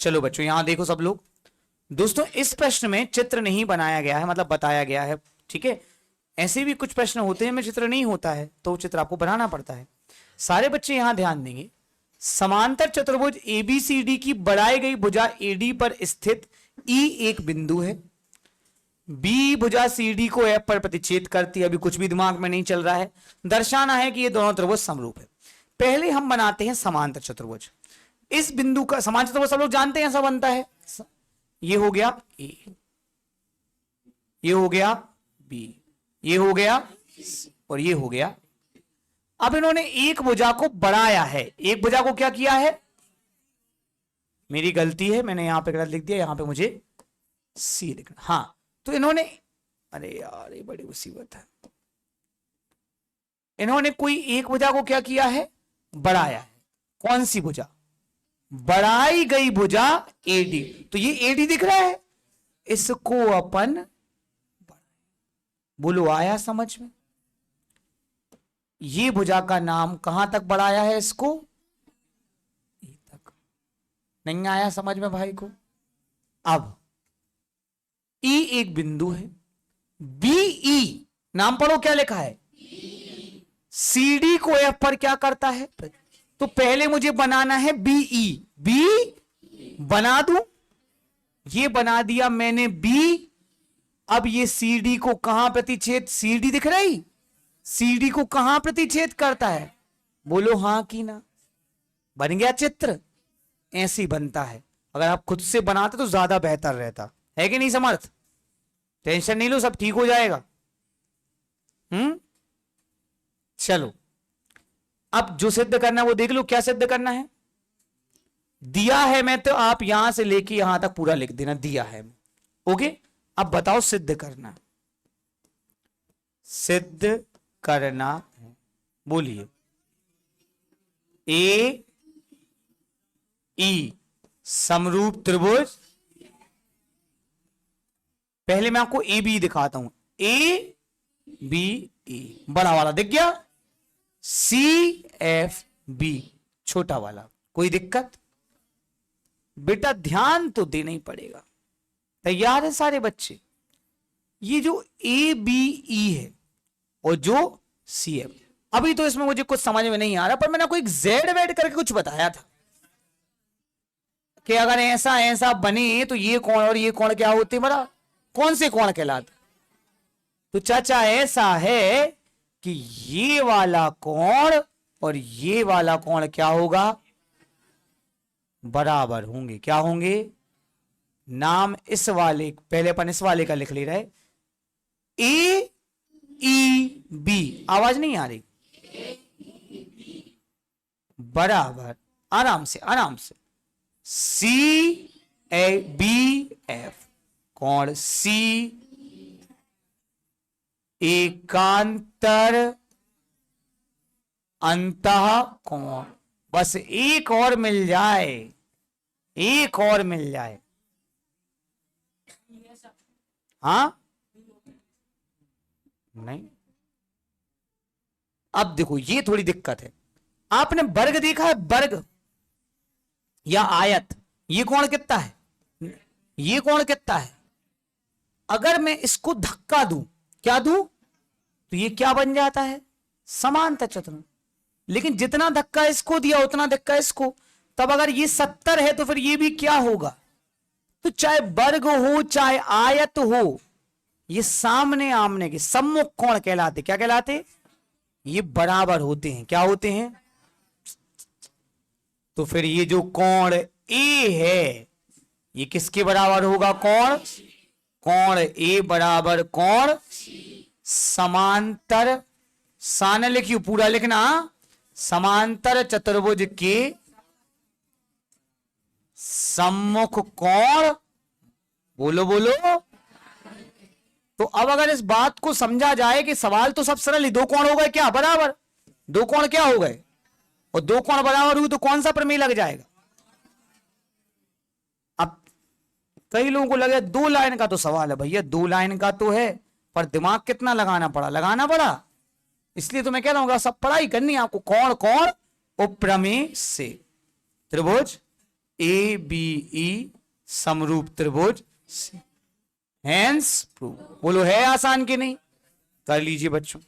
चलो बच्चों यहां देखो सब लोग। दोस्तों इस प्रश्न में चित्र नहीं बनाया गया है, मतलब बताया गया है, ठीक है। ऐसे भी कुछ प्रश्न होते हैं में चित्र नहीं होता है तो चित्र आपको बनाना पड़ता है। सारे बच्चे यहां ध्यान देंगे। समांतर चतुर्भुज एबीसीडी की बढ़ाई गई भुजा एडी पर स्थित ई एक बिंदु है। बी भुजा सीडी को एफ पर प्रतिच्छेद करती है। अभी कुछ भी दिमाग में नहीं चल रहा है, दर्शाना है कि ये दोनों त्रिभुज समरूप है। पहले हम बनाते हैं समांतर चतुर्भुज। इस बिंदु का समांतर चतुर्भुज सब लोग जानते हैं, ऐसा बनता है। ये हो गया ए, ये हो गया बी, ये हो गया और ये हो गया। अब इन्होंने एक भुजा को बढ़ाया है। एक भुजा को क्या किया है, मेरी गलती है, मैंने यहां पे गलत लिख दिया, यहां पे मुझे सी लिखना। हाँ तो इन्होंने, अरे यार ये बड़ी मुसीबत है, इन्होंने कोई एक भुजा को क्या किया है, बढ़ाया है। कौन सी भुजा, बढ़ाई गई भुजा एडी। तो ये एडी दिख रहा है, इसको अपन, बोलो आया समझ में। ये भुजा का नाम कहां तक बढ़ाया है, इसको ए तक। नहीं आया समझ में भाई को। अब ई एक बिंदु है, बीई नाम पढ़ो क्या लिखा है, सीडी को एफ पर क्या करता है। तो पहले मुझे बनाना है बीई, बी बना दूं, ये बना दिया मैंने बी। अब ये सीडी को कहां प्रतिच्छेद, सीडी दिख रही, सीडी को कहां प्रतिच्छेद करता है, बोलो हां कि ना। बन गया चित्र। ऐसे ही बनता है। अगर आप खुद से बनाते तो ज्यादा बेहतर रहता है कि नहीं समर्थ। टेंशन नहीं लो, सब ठीक हो जाएगा। चलो अब जो सिद्ध करना है वो देख लो। क्या सिद्ध करना है, दिया है मैं तो आप यहां से लेके यहां तक पूरा लिख देना, दिया है। ओके अब बताओ सिद्ध करना, सिद्ध करना है, बोलिए। ए ई समरूप त्रिभुज, पहले मैं आपको ए बी दिखाता हूं। ए बी ए बड़ा वाला दिख गया, सी एफ बी छोटा वाला। कोई दिक्कत, बेटा ध्यान तो देना ही पड़ेगा। तैयार है सारे बच्चे। ये जो ए बी ई है और जो सी एफ, अभी तो इसमें मुझे कुछ समझ में नहीं आ रहा, पर मैंने आपको एक जेड वेड करके कुछ बताया था कि अगर ऐसा ऐसा बने तो ये कोण और ये कोण क्या होते, बड़ा कौन से कोण कहलाते। तो चाचा ऐसा है कि ये वाला कोण और ये वाला कोण क्या होगा, बराबर होंगे। क्या होंगे, नाम इस वाले, पहले अपन इस वाले का लिख ले रहे, ए ई बी, आवाज नहीं आ रही, बराबर, आराम से आराम से, सी ए बी एफ, कोण सी एकांतर अंतः कोण। बस एक और मिल जाए, एक और मिल जाए। हाँ नहीं, अब देखो ये थोड़ी दिक्कत है। आपने वर्ग देखा है, वर्ग या आयत, ये कोण कितना है, ये कोण कितना है। अगर मैं इसको धक्का दूं, क्या दूं, तो ये क्या बन जाता है, समांतर चतुर्भुज। लेकिन जितना धक्का इसको दिया उतना धक्का इसको, तब अगर ये 70 है तो फिर ये भी क्या होगा। तो चाहे वर्ग हो चाहे आयत हो, ये सामने आमने के सम्मुख कोण कहलाते। क्या कहलाते, ये बराबर होते हैं। क्या होते हैं, तो फिर ये जो कोण ए है ये किसके बराबर होगा, कोण, कोण ए बराबर कोण समांतर, सान लिखियो पूरा लिखना, समांतर चतुर्भुज के सम्मुख कोण, बोलो बोलो। तो अब अगर इस बात को समझा जाए कि सवाल तो सब सरल ही, दो कोण हो गए क्या बराबर, दो कोण क्या हो गए, और दो कोण बराबर हुए तो कौन सा प्रमेय लग जाएगा। अब कई लोगों को लगे 2 लाइन का तो सवाल है, भैया 2 लाइन का तो है, पर दिमाग कितना लगाना पड़ा, लगाना पड़ा। इसलिए तो मैं कह रहा हूं सब पढ़ाई करनी है आपको। कोण कोण उपप्रमेय से त्रिभुज ए बी ई समरूप त्रिभुज, हैंस प्रूव। बोलो है आसान कि नहीं? कर लीजिए बच्चों।